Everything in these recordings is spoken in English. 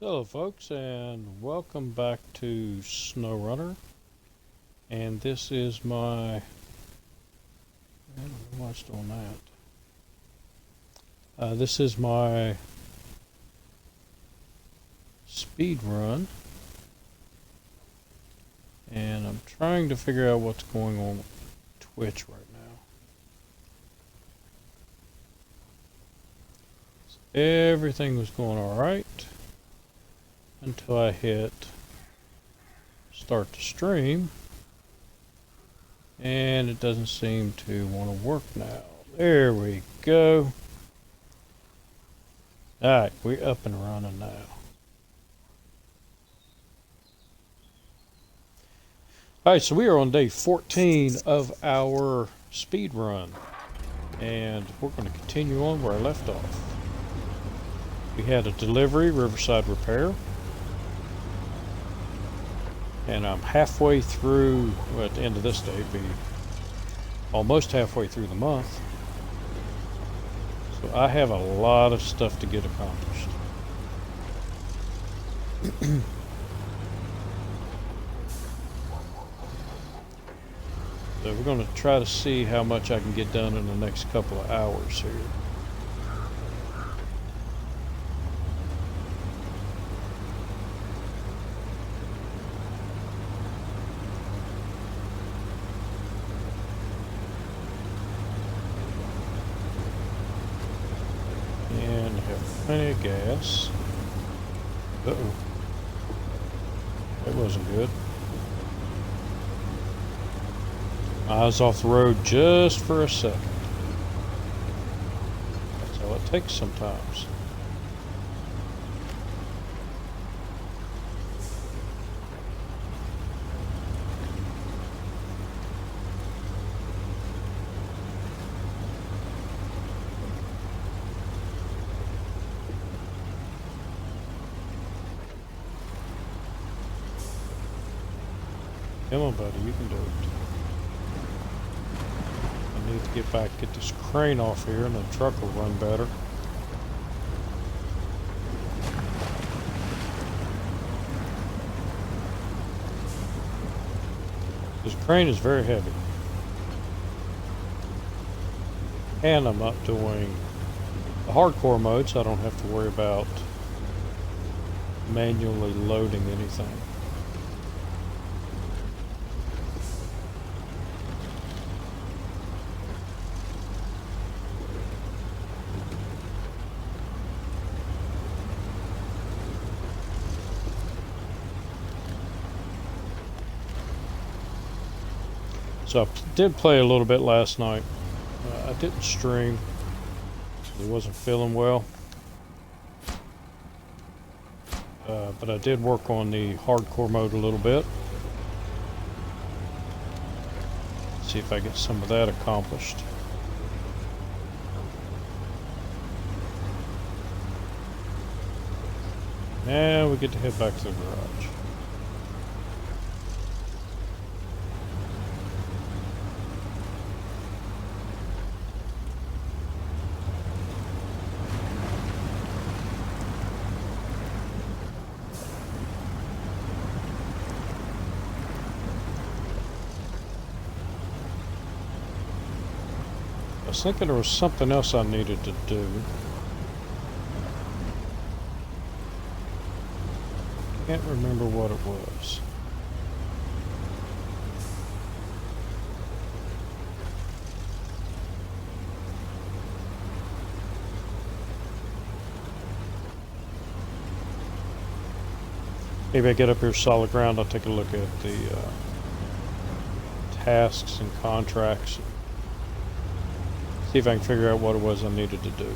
Hello folks, and welcome back to SnowRunner. And this is my, I don't know why it's doing that. This is my speed run, and I'm trying to figure out what's going on with Twitch right now. So everything was going alright until I hit start to stream, and it doesn't seem to want to work now. There we go. Alright, we're up and running now. Alright, so we are on day 14 of our speed run, and we're going to continue on where I left off. We had a delivery, Riverside Repair, and I'm halfway through, well, at the end of this day, be almost halfway through the month. So I have a lot of stuff to get accomplished. So we're going to try to see how much I can get done in the next couple of hours here. And have plenty of gas. Uh-oh. That wasn't good. I was off the road just for a second. That's all it takes sometimes. Come on, buddy, you can do it. I need to get back, get this crane off here, and the truck will run better. This crane is very heavy. And I'm not doing the hardcore mode, so I don't have to worry about manually loading anything. So I did play a little bit last night. I didn't stream. I wasn't feeling well. But I did work on the hardcore mode a little bit. See if I get some of that accomplished. Now we get to head back to the garage. I was thinking there was something else I needed to do. Can't remember what it was. Maybe I get up here solid ground, I'll take a look at the tasks and contracts. See if I can figure out what it was I needed to do.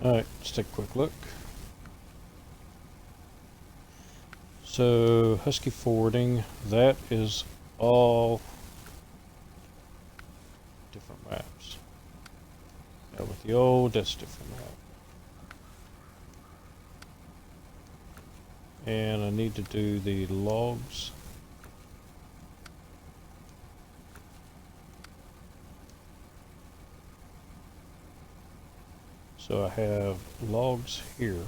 Alright, let's take a quick look. So, Husky forwarding, that is all different maps. Yeah, with the old, that's different. And I need to do the logs. So I have logs here.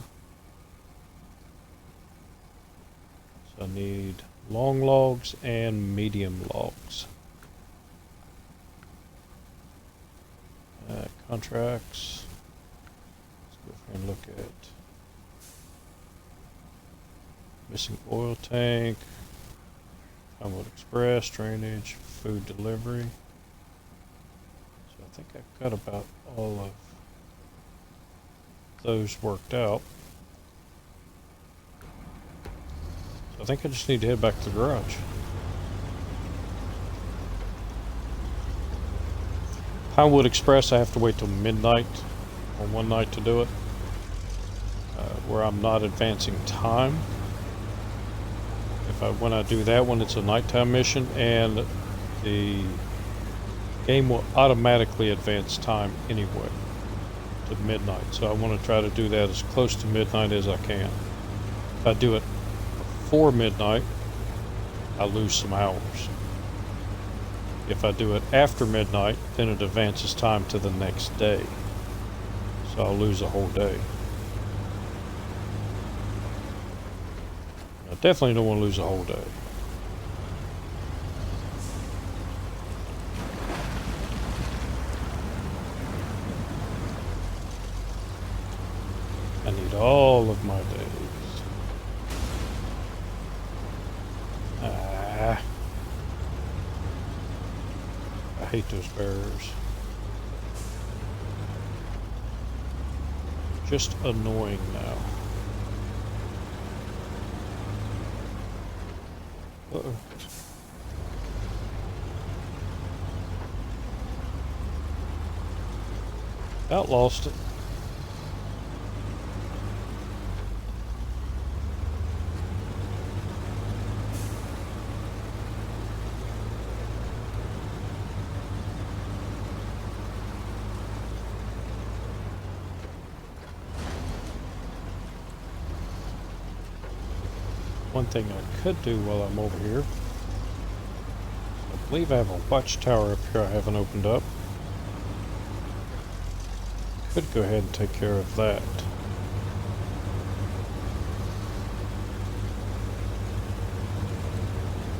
So I need long logs and medium logs. Contracts. Let's go over and look at missing oil tank, Pinewood Express, drainage, food delivery. So I think I've got about all of those worked out. So I think I just need to head back to the garage. Pinewood Express, I have to wait till midnight on one night to do it, where I'm not advancing time. When I do that one, it's a nighttime mission, and the game will automatically advance time anyway to midnight. So I want to try to do that as close to midnight as I can. If I do it before midnight, I lose some hours. If I do it after midnight, then it advances time to the next day. So I'll lose a whole day. I definitely don't want to lose a whole day. I need all of my days. I hate those barriers. Just annoying now. Uh-oh. About lost it. One thing I could do while I'm over here, I believe I have a watchtower up here I haven't opened up. Could go ahead and take care of that.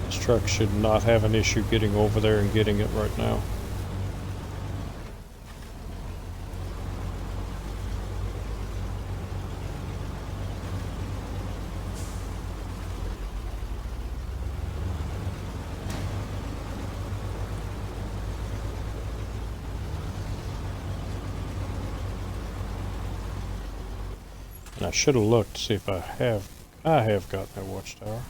This truck should not have an issue getting over there and getting it right now. And I should have looked to see if I have got that watchtower.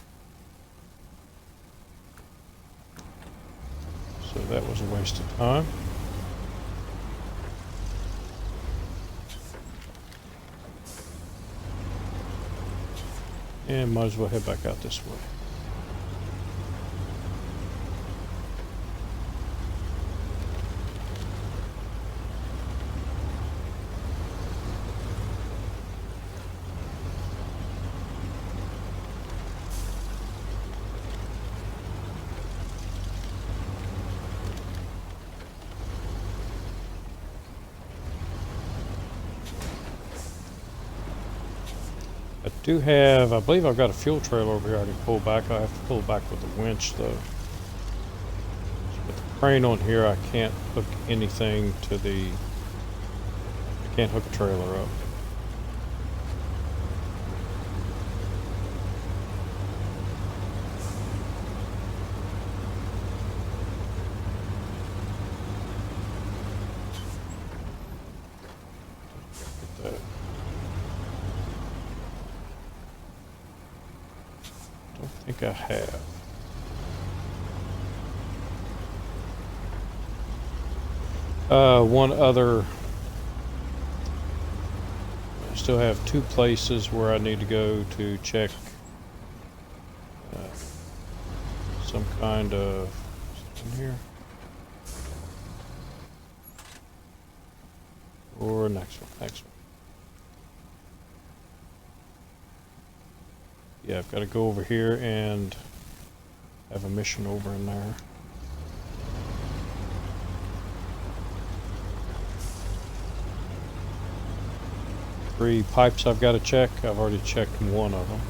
So that was a waste of time. And might as well head back out this way. I believe I've got a fuel trailer over here I can pull back. I have to pull back with a winch though. With the crane on here, I can't hook anything to I can't hook a trailer up. I think I have. One other. I still have two places where I need to go to check some kind of. Is it in here? Or next one, next one. Yeah, I've got to go over here and have a mission over in there. Three pipes I've got to check. I've already checked one of them.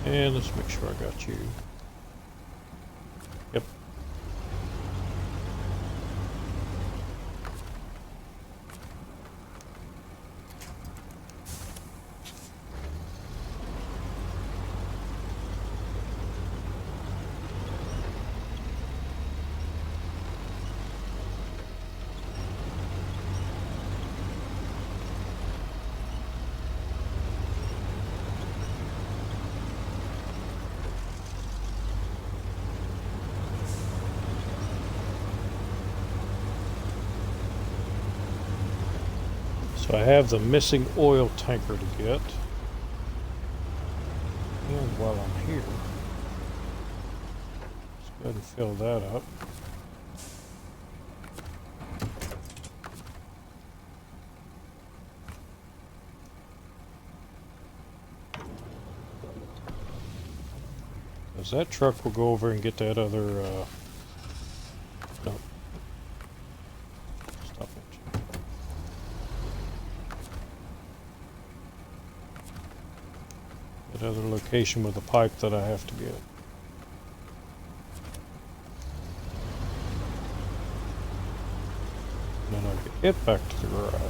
And let's make sure I got you. Yep. So I have the missing oil tanker to get. And while I'm here, let's go ahead and fill that up. Because that truck will go over and get that other, no. Stop it. That other location with the pipe that I have to get. And then I'll get it back to the garage.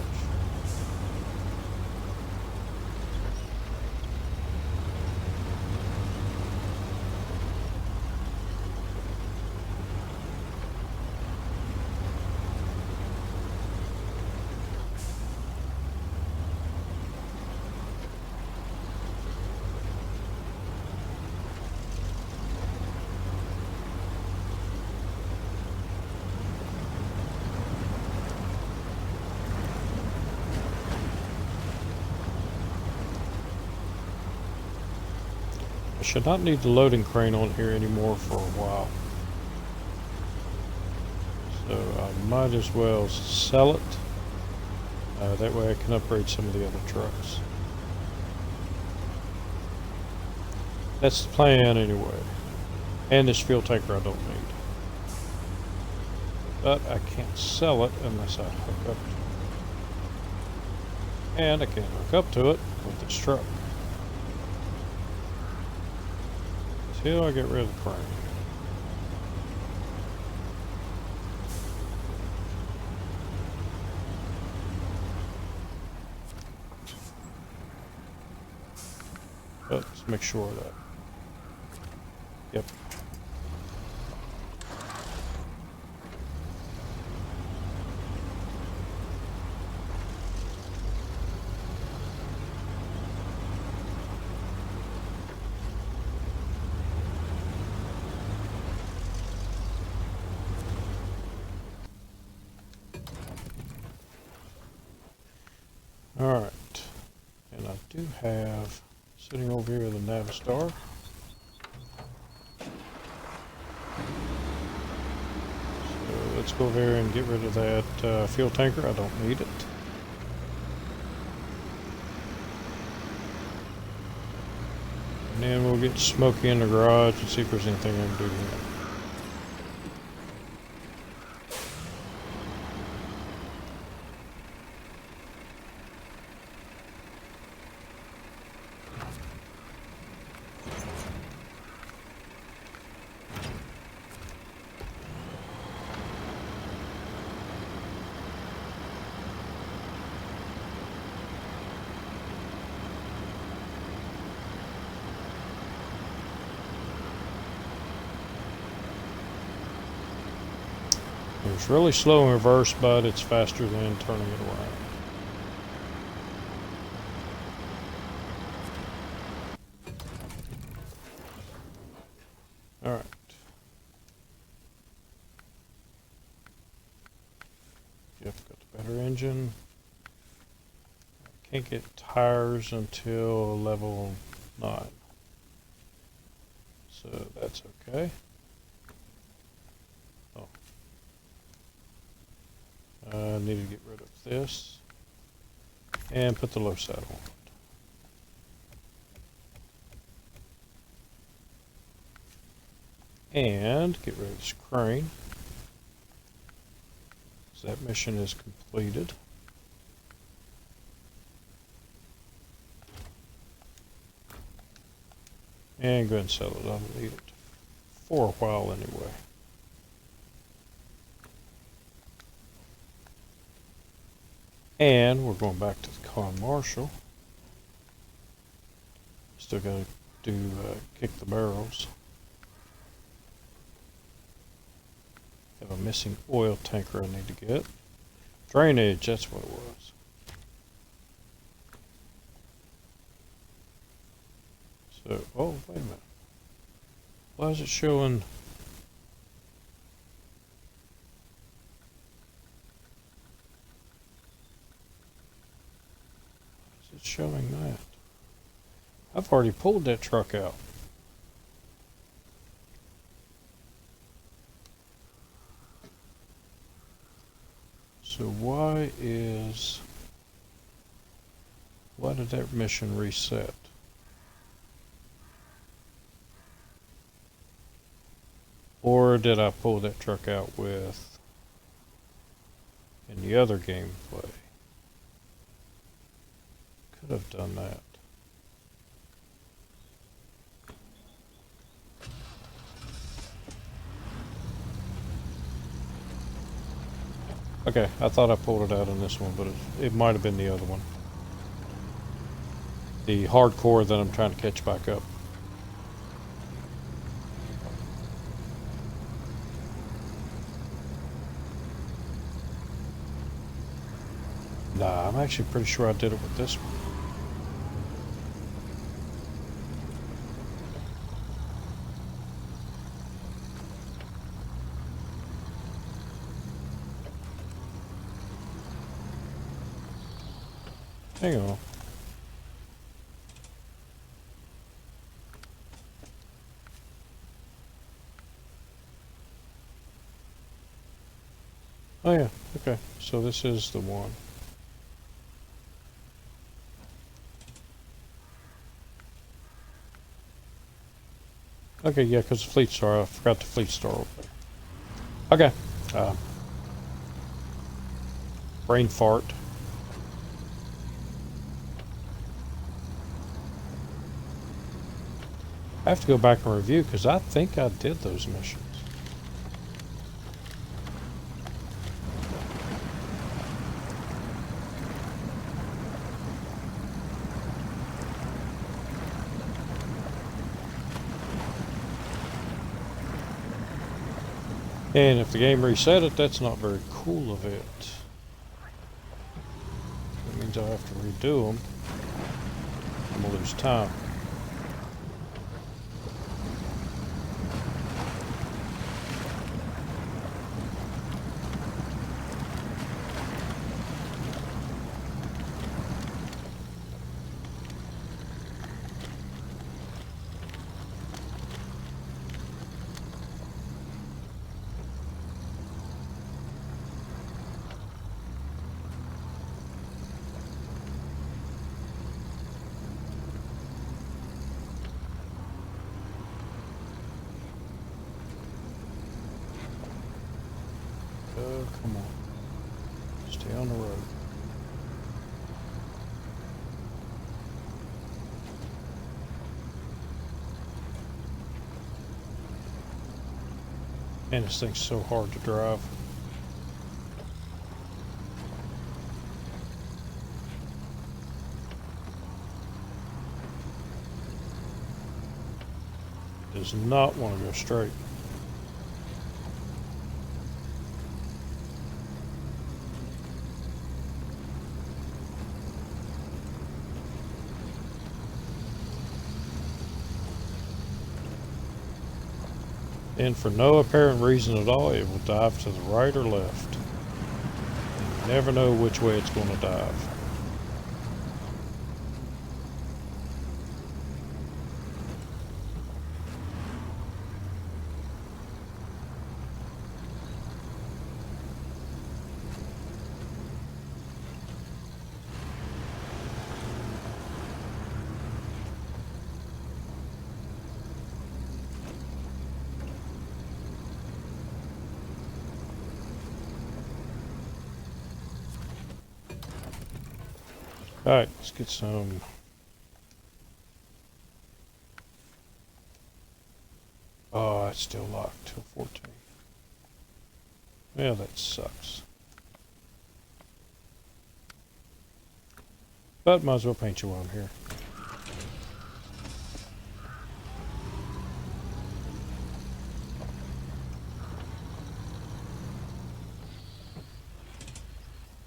I should not need the loading crane on here anymore for a while. So I might as well sell it. That way I can upgrade some of the other trucks. That's the plan anyway. And this fuel tanker I don't need. But I can't sell it unless I hook up to it. And I can't hook up to it with this truck. Until I get rid of the crane. But let's make sure of that. Yep. Alright, and I do have, sitting over here, the Navistar. So let's go over here and get rid of that fuel tanker. I don't need it. And then we'll get Smokey in the garage and see if there's anything I can do here. It's really slow in reverse, but it's faster than turning it around. Alright. Yep, got the better engine. Can't get tires until level 9. So that's okay. Oh. I need to get rid of this. And put the low saddle on. And get rid of this crane. So that mission is completed. And go ahead and sell it. I don't need it for a while anyway. And we're going back to the con marshal. Still got to do kick the barrels. Have a missing oil tanker I need to get. Drainage, that's what it was. So, oh, wait a minute. Why is it showing? Why is it showing that? I've already pulled that truck out. So why did that mission reset? Or did I pull that truck out with in the other gameplay? Could have done that. Okay, I thought I pulled it out in this one, but it might have been the other one. The hardcore that I'm trying to catch back up. Nah, I'm actually pretty sure I did it with this one. Hang on. Oh yeah, okay. So this is the one. Okay, yeah, because the Fleet Star, I forgot the Fleet Star over there. Okay. Brain fart. I have to go back and review because I think I did those missions. And if the game reset it, that's not very cool of it. That means I'll have to redo them. I'm gonna lose time. Oh, come on. Stay on the road. And this thing's so hard to drive. Does not want to go straight. And for no apparent reason at all, it will dive to the right or left. You never know which way it's going to dive. Alright, let's get some. Oh, it's still locked till 14. Yeah, that sucks. But might as well paint you while I'm here.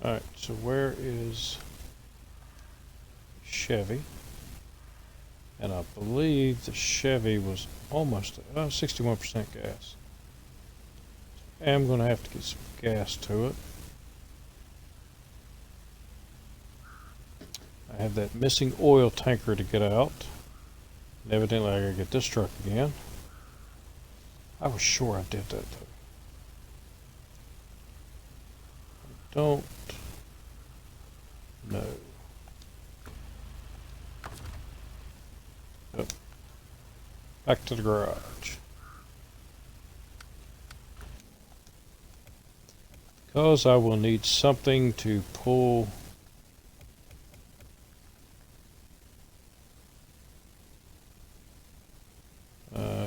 Alright, so where is Chevy? And I believe the Chevy was almost 61% gas. I'm going to have to get some gas to it. I have that missing oil tanker to get out. And evidently I gotta get this truck again. I was sure I did that though. I don't know. Yep. Back to the garage. Because I will need something to pull.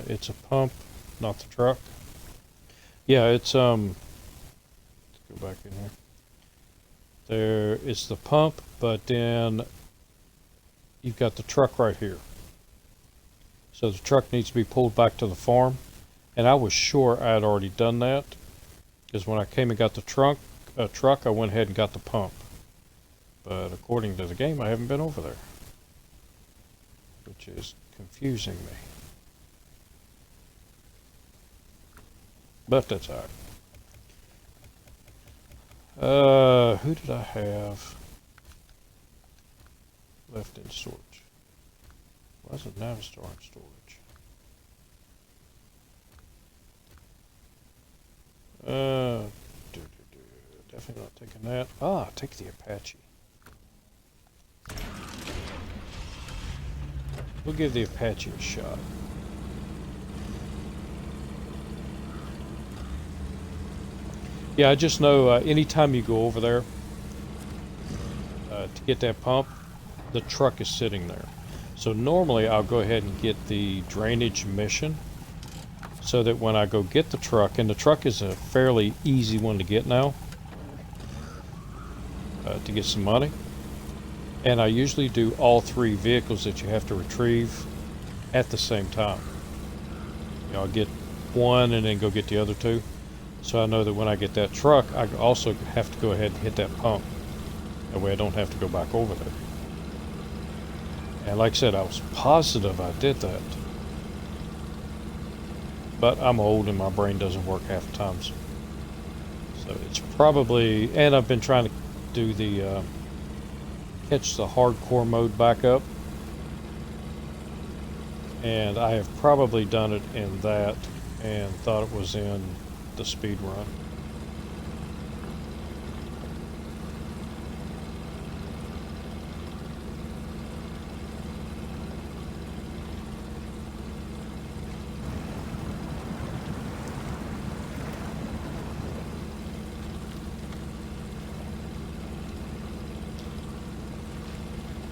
It's a pump, not the truck. Yeah, it's let's go back in here. There is the pump, but then you've got the truck right here. So the truck needs to be pulled back to the farm, and I was sure I had already done that because when I came and got the truck, I went ahead and got the pump. But according to the game, I haven't been over there, which is confusing me. But that's alright. Who did I have left in storage? Why isn't Navistar in storage? Definitely not taking that. Ah, take the Apache. We'll give the Apache a shot. Yeah, I just know anytime you go over there to get that pump, the truck is sitting there. So normally I'll go ahead and get the drainage mission so that when I go get the truck, and the truck is a fairly easy one to get now, to get some money. And I usually do all three vehicles that you have to retrieve at the same time. You know, I'll get one and then go get the other two. So I know that when I get that truck, I also have to go ahead and hit that pump. That way I don't have to go back over there. And like I said, I was positive I did that. But I'm old and my brain doesn't work half the time. So it's probably, and I've been trying to do the, catch the hardcore mode back up. And I have probably done it in that and thought it was in the speed run.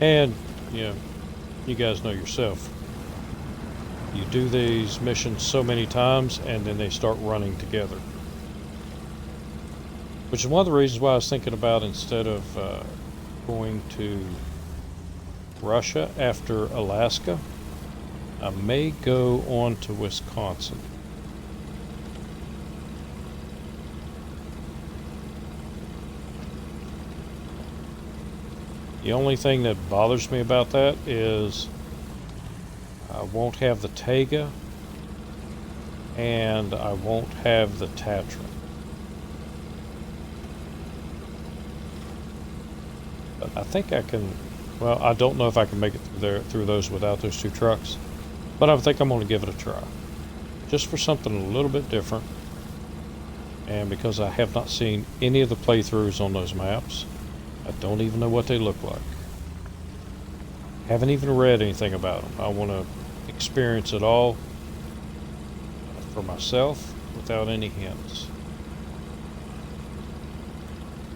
And, you know, you guys know yourself. You do these missions so many times and then they start running together. Which is one of the reasons why I was thinking about, instead of going to Russia after Alaska, I may go on to Wisconsin. The only thing that bothers me about that is I won't have the Taiga and I won't have the Tatra. But I think I can, well, I don't know if I can make it through those without those two trucks, but I think I'm going to give it a try. Just for something a little bit different, and because I have not seen any of the playthroughs on those maps, I don't even know what they look like. Haven't even read anything about them. I want to experience it all for myself without any hints.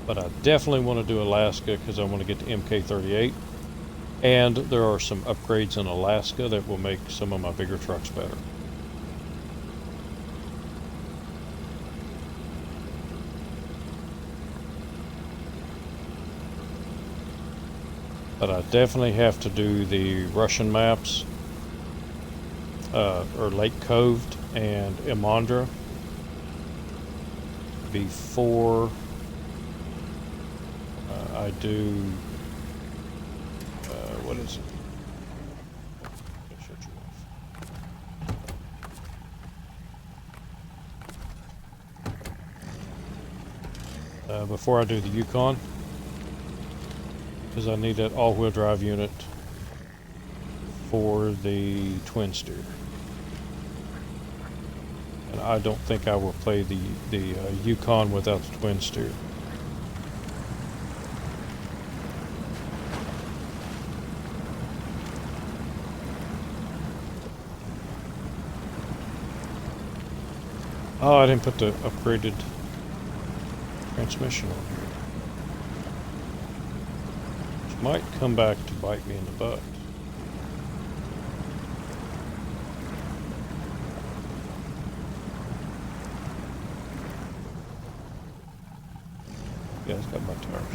But I definitely want to do Alaska because I want to get the MK38. And there are some upgrades in Alaska that will make some of my bigger trucks better. But I definitely have to do the Russian maps, or Lake Cove and Imandra, before I do, what is it? Shut you off. Before I do the Yukon, because I need that all-wheel drive unit for the twin steer. And I don't think I will play the Yukon without the twin steer. Oh, I didn't put the upgraded transmission on here. Which might come back to bite me in the butt. Yeah, it's got my tires.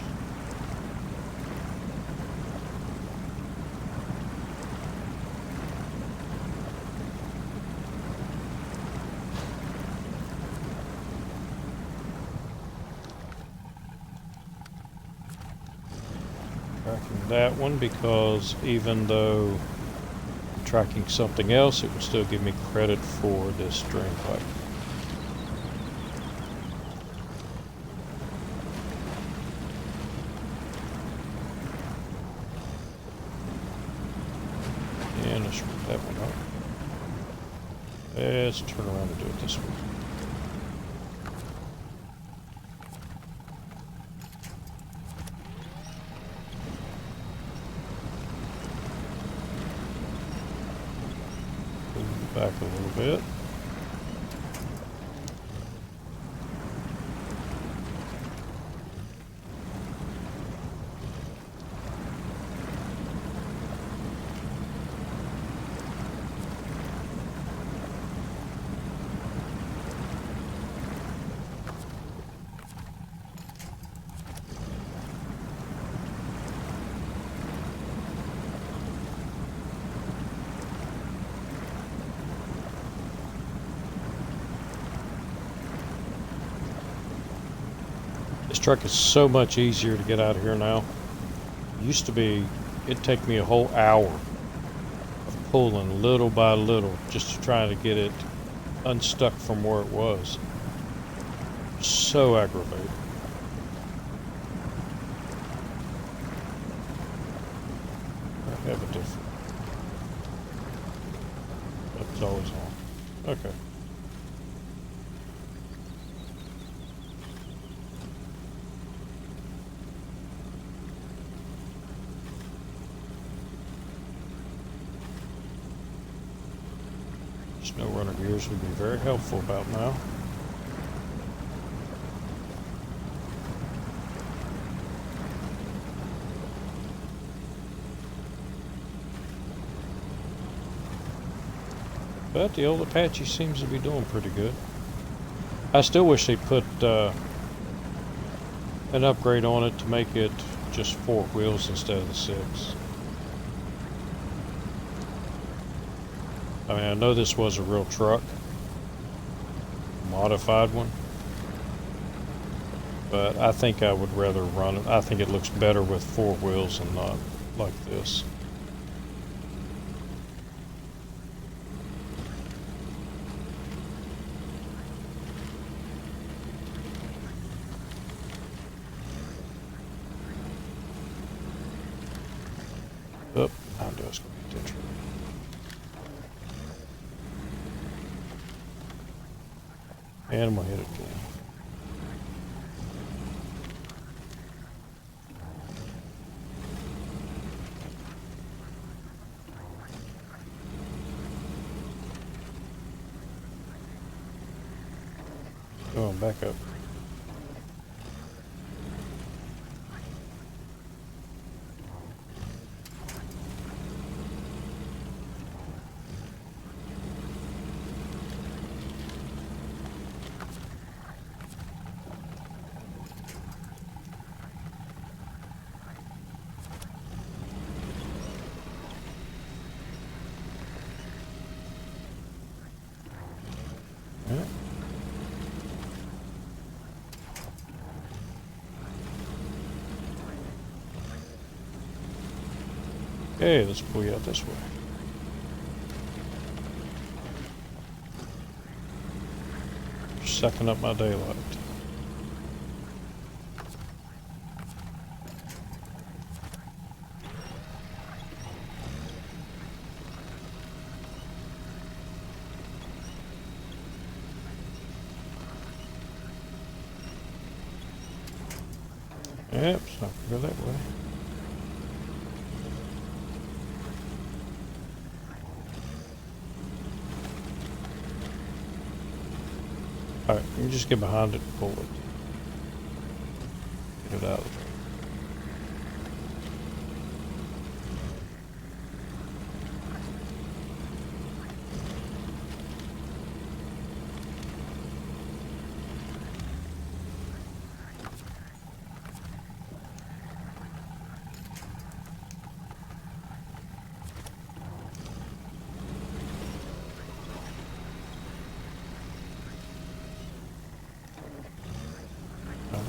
Tracking that one because even though I'm tracking something else, it will still give me credit for this drain pipe. And let's rip that one up. Let's turn around and do it this way. Back a little bit. This truck is so much easier to get out of here now. It used to be, it'd take me a whole hour of pulling little by little just to try to get it unstuck from where it was. So aggravating. I have a different. It's always on. Okay. SnowRunner gears would be very helpful about now. But the old Apache seems to be doing pretty good. I still wish they'd put an upgrade on it to make it just 4 wheels instead of the 6. I mean, I know this was a real truck, modified one, but I think I would rather run it. I think it looks better with 4 wheels and not like this. Oh, I knew I was going to be ditched. And I'm going to hit it again. Going back up. Okay, let's pull you out this way. Sucking up my daylight. Yep, it's not gonna go that way. Alright, you just get behind it and pull it. Get it out of there.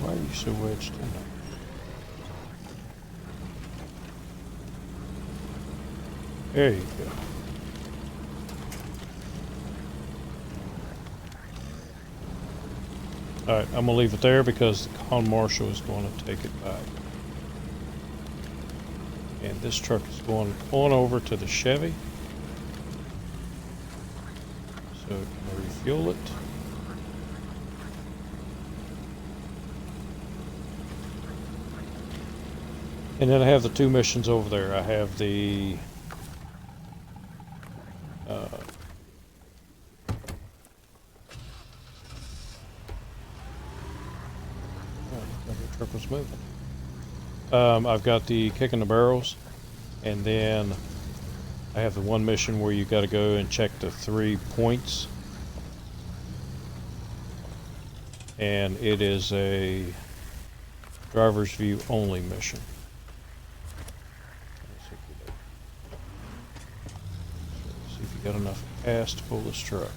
Why are you so wedged in there? There you go. Alright, I'm going to leave it there because the con marshal is going to take it back. And this truck is going on over to the Chevy. So it can refuel it. And then I have the two missions over there. I have the the truck was moving. I've got the kicking the barrels, and then I have the one mission where you got to go and check the 3 points, and it is a driver's view only mission. See if you got enough gas to pull this truck.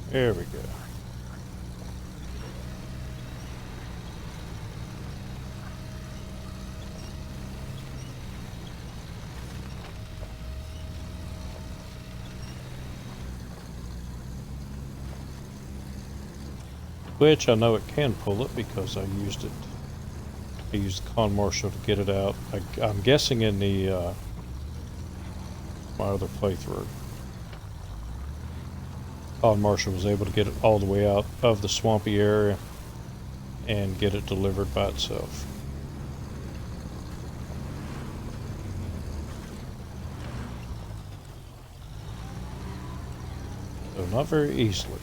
There we go. Which I know it can pull it because I used it. I used the con marshal to get it out. I'm guessing in the my other playthrough, con marshal was able to get it all the way out of the swampy area and get it delivered by itself. So not very easily.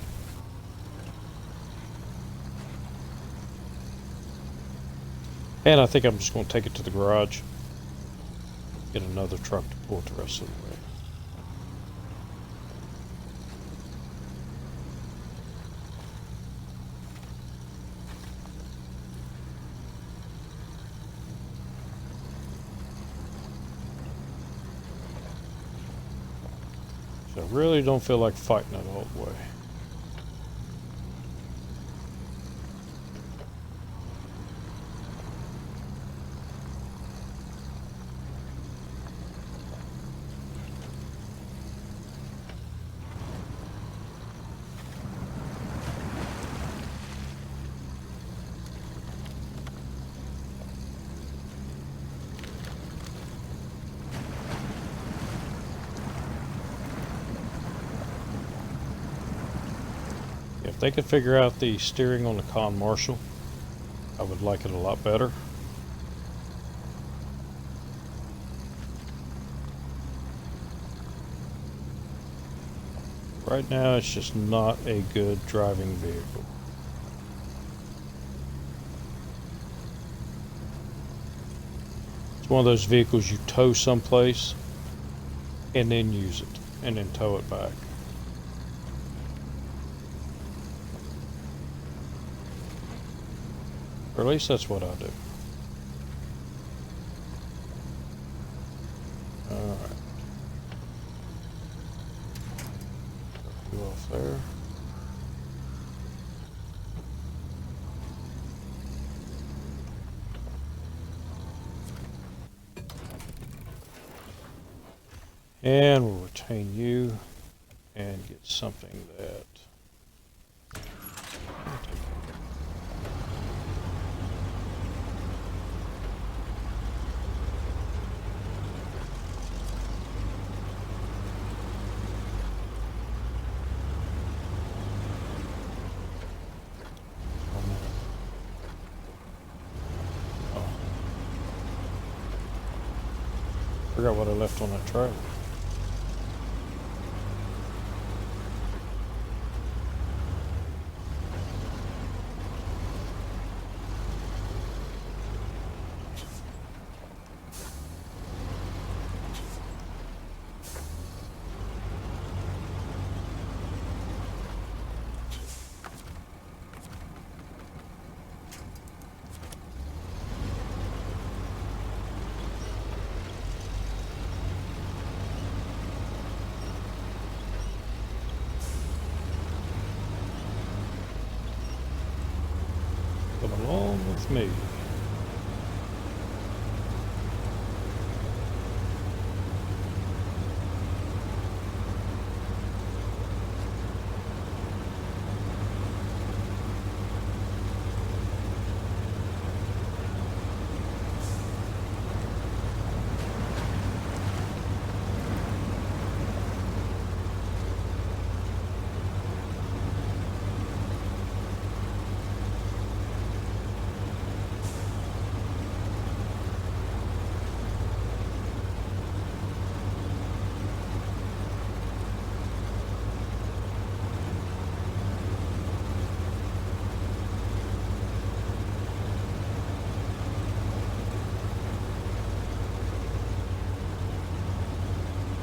And I think I'm just going to take it to the garage, get another truck to pull it the rest of the way. So I really don't feel like fighting it all the way. If they could figure out the steering on the con marshal, I would like it a lot better. Right now, it's just not a good driving vehicle. It's one of those vehicles you tow someplace and then use it and then tow it back. Or at least that's what I do. Alright. Go off there. And we'll retain you and get something that... Forgot what I left on that trailer. Come along with me.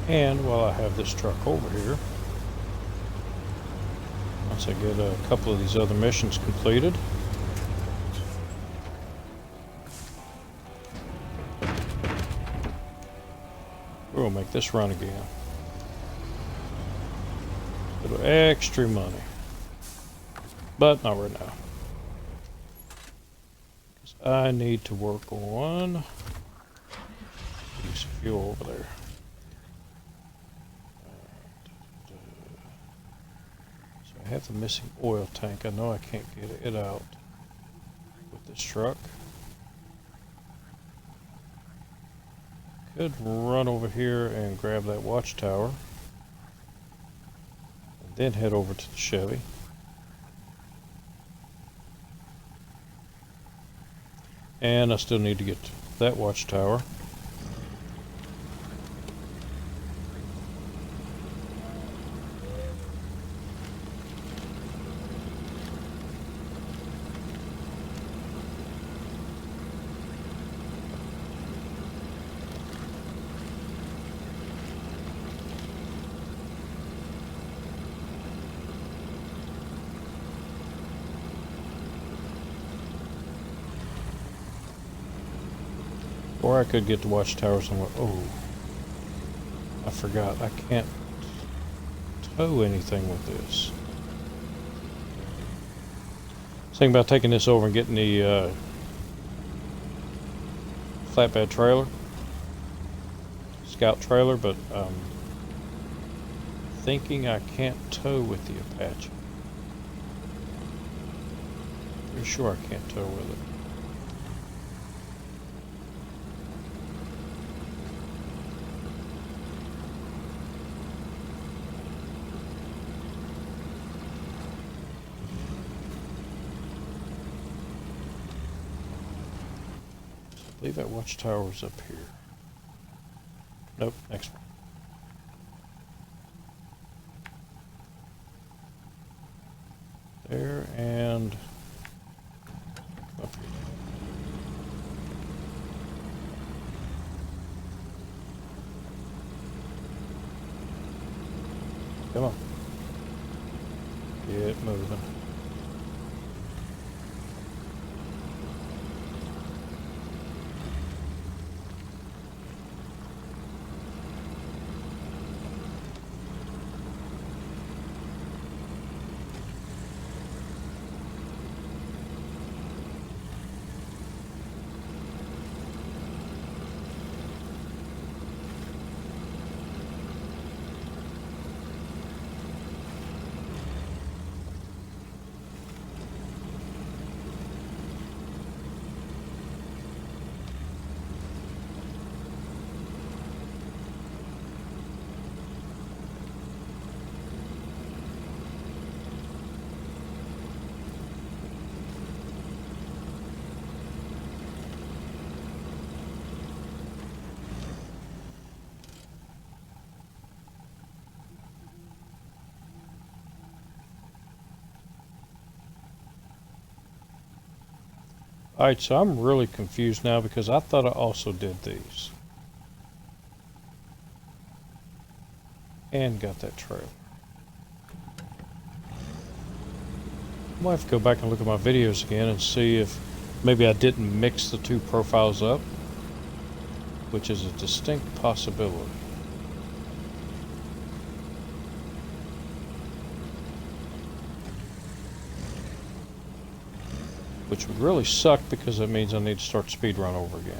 And while I have this truck over here, once I get a couple of these other missions completed, we'll make this run again. A little extra money, but not right now. 'Cause I need to work on use fuel over there. I have the missing oil tank. I know I can't get it out with this truck. Could run over here and grab that watchtower and then head over to the Chevy. And I still need to get that watchtower. Or I could get the watchtower somewhere. Oh, I forgot. I can't tow anything with this. I was thinking about taking this over and getting the flatbed trailer, scout trailer, but thinking I can't tow with the Apache. Pretty sure I can't tow with it. I believe that watchtower was up here. Nope, next one. There and up here. Come on. Get moving. Alright, so I'm really confused now because I thought I also did these. And got that trail. I might have to go back and look at my videos again and see if maybe I didn't mix the two profiles up, which is a distinct possibility. Which would really suck because it means I need to start speed run over again.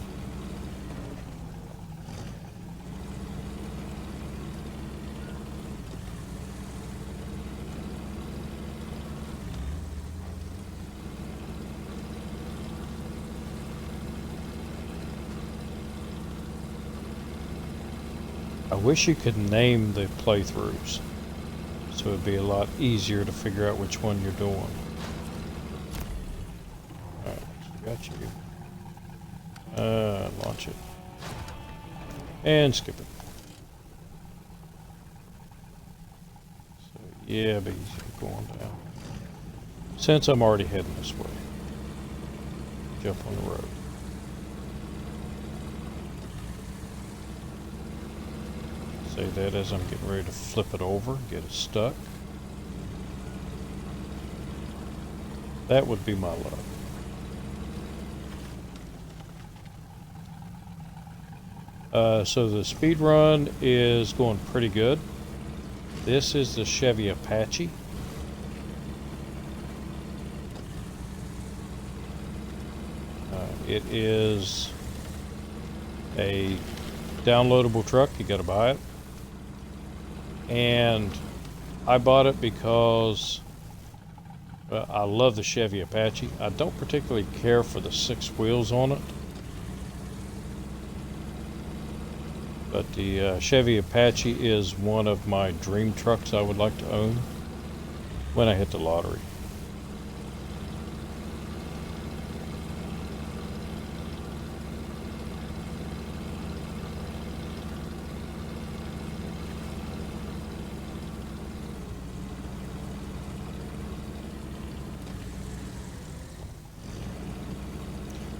I wish you could name the playthroughs, so it'd be a lot easier to figure out which one you're doing. Alright, got you. Launch it. And skip it. So, yeah, be easier going down. Since I'm already heading this way. Jump on the road. Say that as I'm getting ready to flip it over, get it stuck. That would be my luck. So the speed run is going pretty good. This is the Chevy Apache. It is a downloadable truck. You got to buy it. And I bought it because I love the Chevy Apache. I don't particularly care for the 6 wheels on it. But the Chevy Apache is one of my dream trucks I would like to own when I hit the lottery.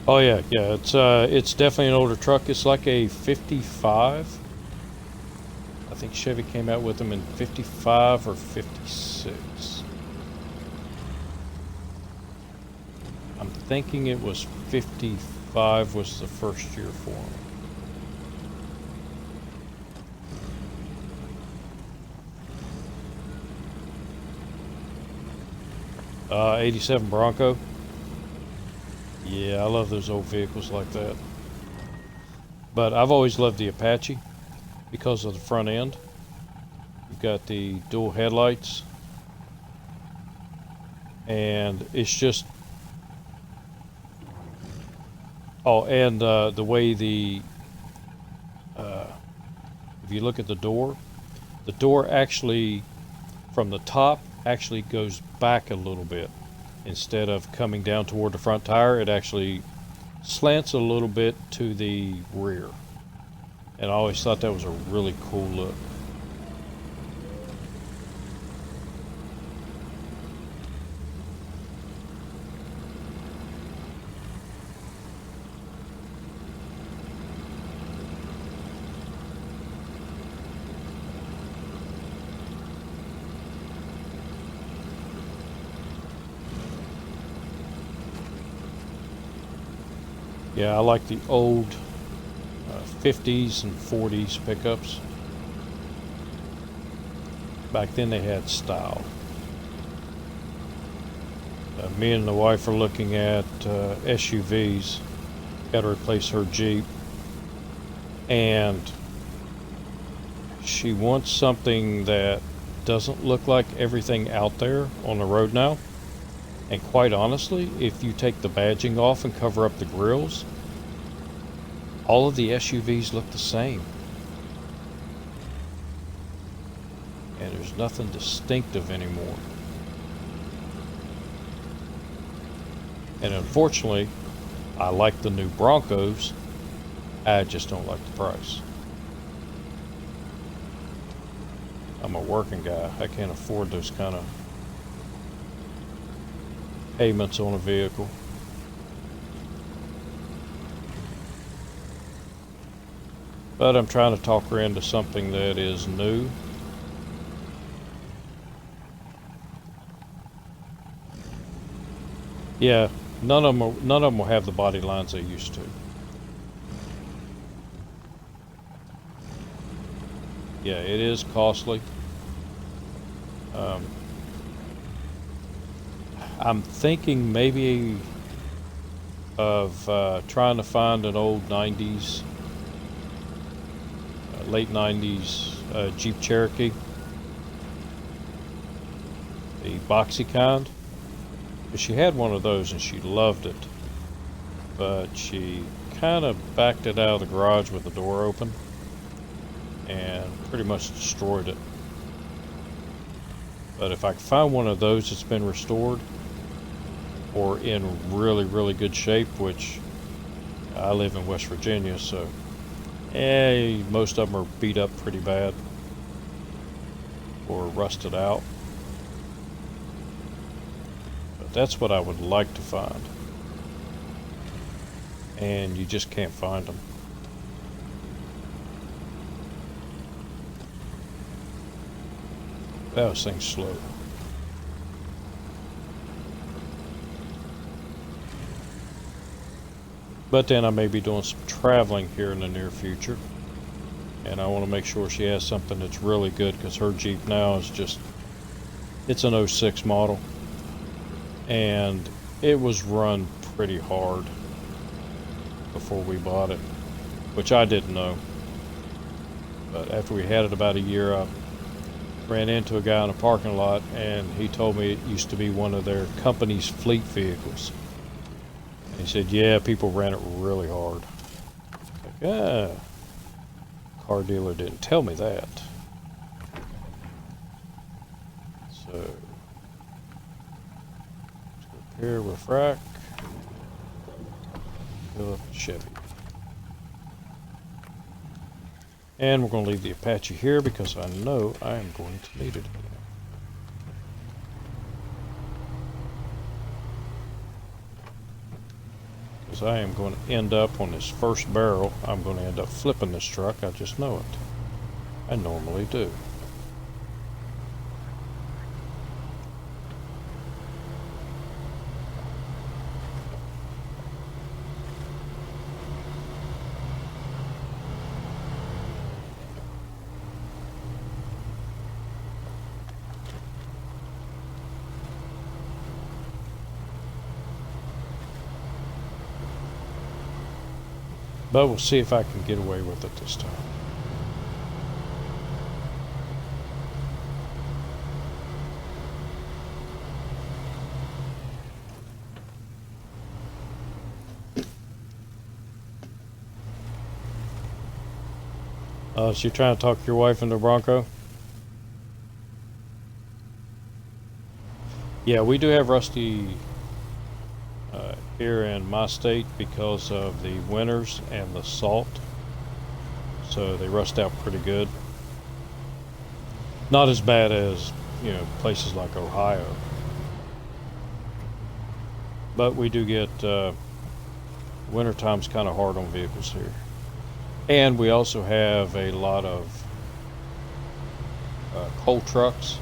Oh yeah, it's definitely an older truck. It's like a 55. I think Chevy came out with them in 55 or 56. I'm thinking it was 55 was the first year for them. 87 Bronco. Yeah, I love those old vehicles like that. But I've always loved the Apache because of the front end. You've got the dual headlights. And it's just... Oh, and the way the... if you look at the door actually, from the top, actually goes back a little bit. Instead of coming down toward the front tire, it actually slants a little bit to the rear. And I always thought that was a really cool look. Yeah, I like the old 50s and 40s pickups. Back then they had style. Me and the wife are looking at SUVs. Got to replace her Jeep. And she wants something that doesn't look like everything out there on the road now. And quite honestly, if you take the badging off and cover up the grills, all of the SUVs look the same. And there's nothing distinctive anymore. And unfortunately, I like the new Broncos. I just don't like the price. I'm a working guy. I can't afford those kind of payments on a vehicle. But I'm trying to talk her into something that is new. Yeah, none of them will have the body lines they used to. Yeah, it is costly. I'm thinking maybe of trying to find an old 90s, late 90s Jeep Cherokee, the boxy kind. But she had one of those and she loved it, but she kind of backed it out of the garage with the door open and pretty much destroyed it. But if I can find one of those that's been restored or in really, really good shape, which I live in West Virginia, so most of them are beat up pretty bad or rusted out. But that's what I would like to find. And you just can't find them. That thing's slow. But then I may be doing some traveling here in the near future. And I want to make sure she has something that's really good, because her Jeep now is just, it's an 06 model. And it was run pretty hard before we bought it, which I didn't know. But after we had it about a year, I ran into a guy in a parking lot, and he told me it used to be one of their company's fleet vehicles. And he said, yeah, people ran it really hard. Like, car dealer didn't tell me that. So, repair with frac, fill up the Chevy. And we're going to leave the Apache here because I know I am going to need it again. Because I am going to end up on this first barrel, I'm going to end up flipping this truck. I just know it. I normally do. But we'll see if I can get away with it this time. So you're trying to talk your wife into Bronco? Yeah, we do have rusty here in my state because of the winters and the salt. So they rust out pretty good. Not as bad as, places like Ohio. But we do get, wintertime's kind of hard on vehicles here. And we also have a lot of coal trucks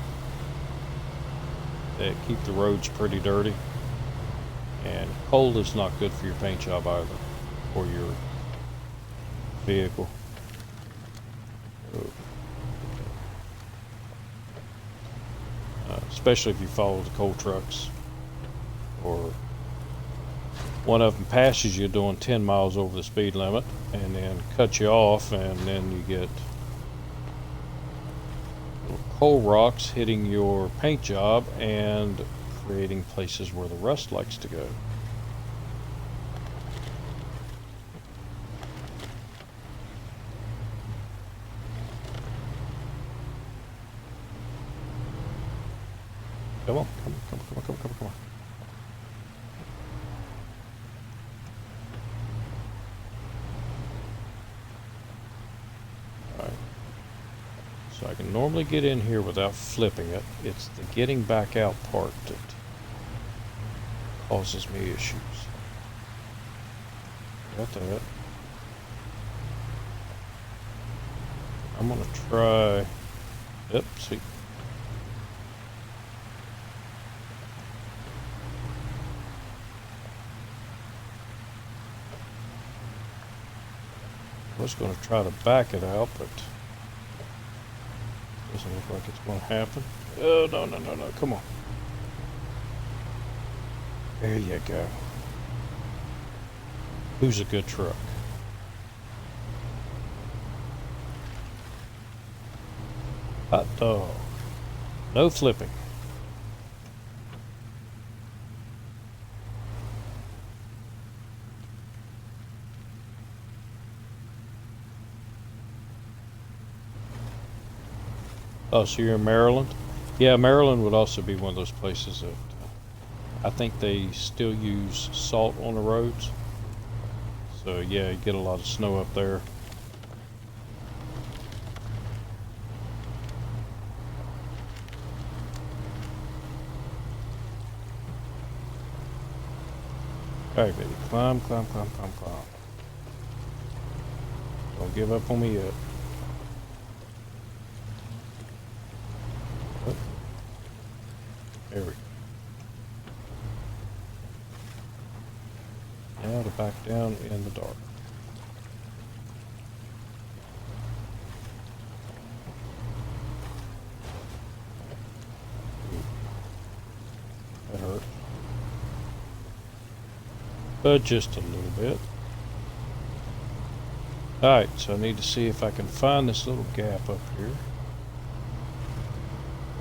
that keep the roads pretty dirty. And coal is not good for your paint job either, or your vehicle. Especially if you follow the coal trucks, or one of them passes you doing 10 miles over the speed limit and then cuts you off, and then you get coal rocks hitting your paint job and creating places where the rust likes to go. Come on, come on. Alright. So I can normally get in here without flipping it. It's the getting back out part that causes me issues. Got that. I'm gonna try. Yep, see. I was gonna try to back it out, but doesn't look like it's gonna happen. Oh, no, no, no, no, come on. There you go. Who's a good truck? Hot dog. No flipping. Oh, so you're in Maryland? Yeah, Maryland would also be one of those places that I think they still use salt on the roads. So yeah, you get a lot of snow up there. Alright, baby. Climb, climb, climb, climb, climb. Don't give up on me yet. Oh. There we go. Now to back down in the dark. That hurt. But just a little bit. Alright, so I need to see if I can find this little gap up here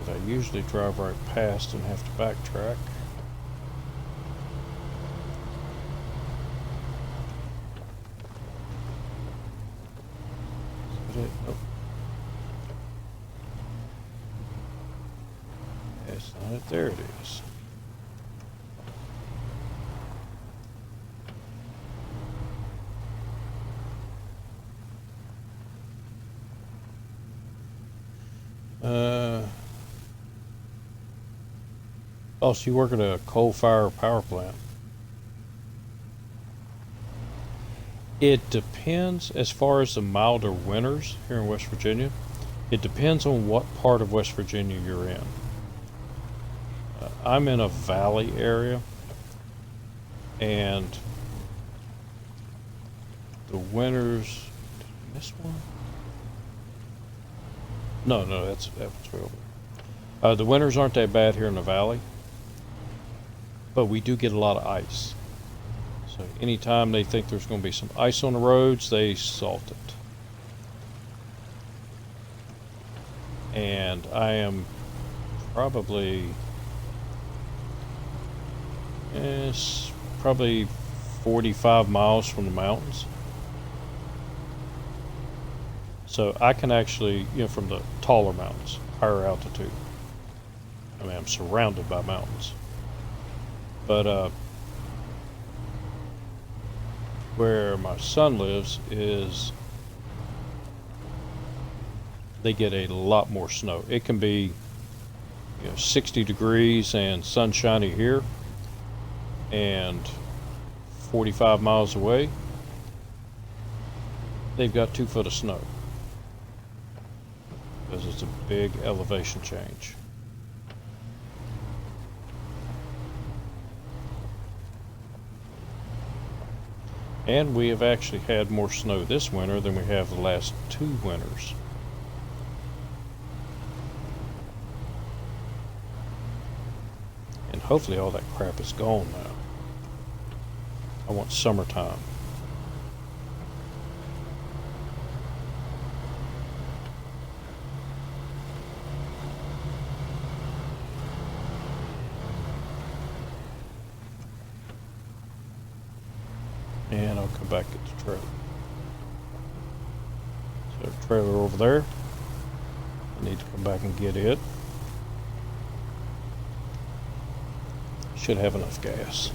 that I usually drive right past and have to backtrack. Is that it? Nope. That's not it. There it is. Oh, so you work at a coal-fired power plant? It depends as far as the milder winters here in West Virginia. It depends on what part of West Virginia you're in. I'm in a valley area, and the winters. Did I miss one? No, no, that was way over there. The winters aren't that bad here in the valley, but we do get a lot of ice. So anytime they think there's going to be some ice on the roads, they salt it. And I am probably, it's probably 45 miles from the mountains. So I can actually, from the taller mountains, higher altitude. I mean, I'm surrounded by mountains. But where my son lives is they get a lot more snow. It can be 60 degrees and sunshiny here, and 45 miles away they've got 2 foot of snow because it's a big elevation change. And we have actually had more snow this winter than we have the last 2 winters. And hopefully all that crap is gone now. I want summertime. And I'll come back at the trailer. So trailer over there. I need to come back and get it. Should have enough gas.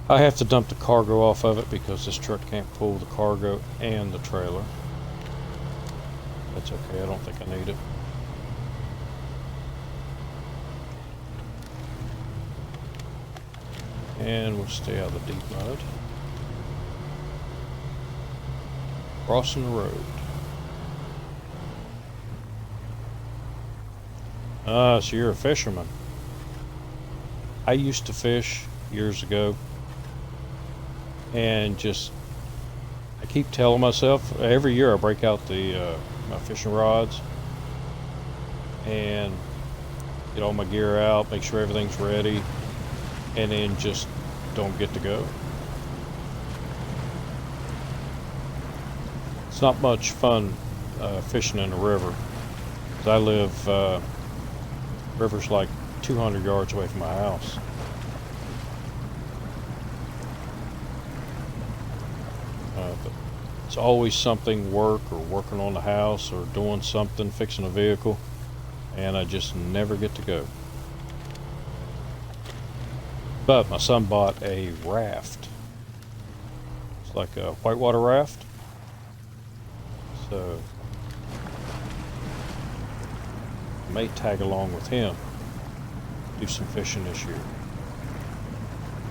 I have to dump the cargo off of it because this truck can't pull the cargo and the trailer. That's okay, I don't think I need it. And we'll stay out of the deep mud. Crossing the road. Ah, so you're a fisherman. I used to fish years ago, and I keep telling myself every year I break out my fishing rods and get all my gear out, make sure everything's ready, and then just don't get to go. It's not much fun fishing in the river. 'Cause I live river's like 200 yards away from my house. But it's always something, work or working on the house or doing something, fixing a vehicle, and I just never get to go. But my son bought a raft. It's like a whitewater raft. So I may tag along with him, do some fishing this year.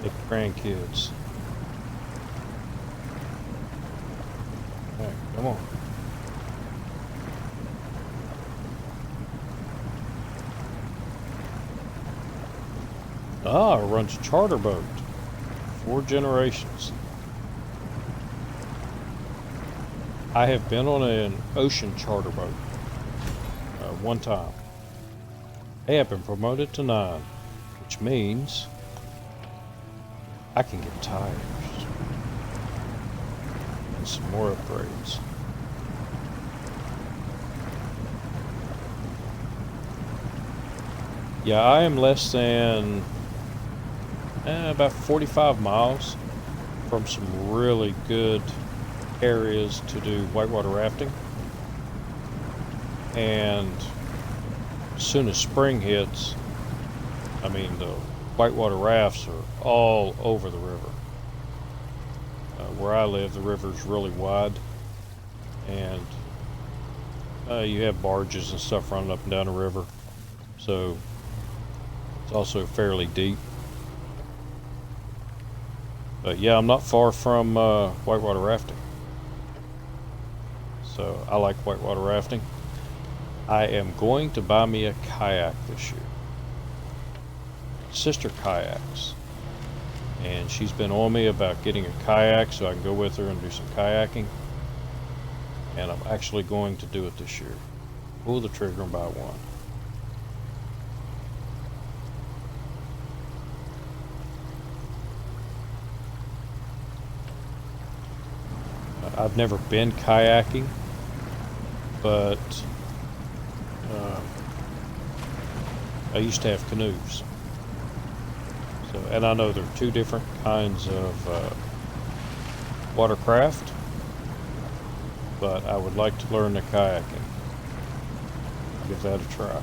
Take the grandkids. Hey, come on. Ah, runs a charter boat. 4 generations. I have been on an ocean charter boat one time. I have been promoted to 9, which means I can get tires and some more upgrades. Yeah, I am less than about 45 miles from some really good areas to do whitewater rafting, and as soon as spring hits, I mean, the whitewater rafts are all over the river. Where I live, the river's really wide, and you have barges and stuff running up and down the river, so it's also fairly deep. But yeah, I'm not far from whitewater rafting, so I like whitewater rafting. I am going to buy me a kayak this year. Sister kayaks, and she's been on me about getting a kayak so I can go with her and do some kayaking, and I'm actually going to do it this year. Pull the trigger and buy one. I've never been kayaking, but I used to have canoes. So, and I know there are 2 different kinds of watercraft, but I would like to learn the kayaking. Give that a try.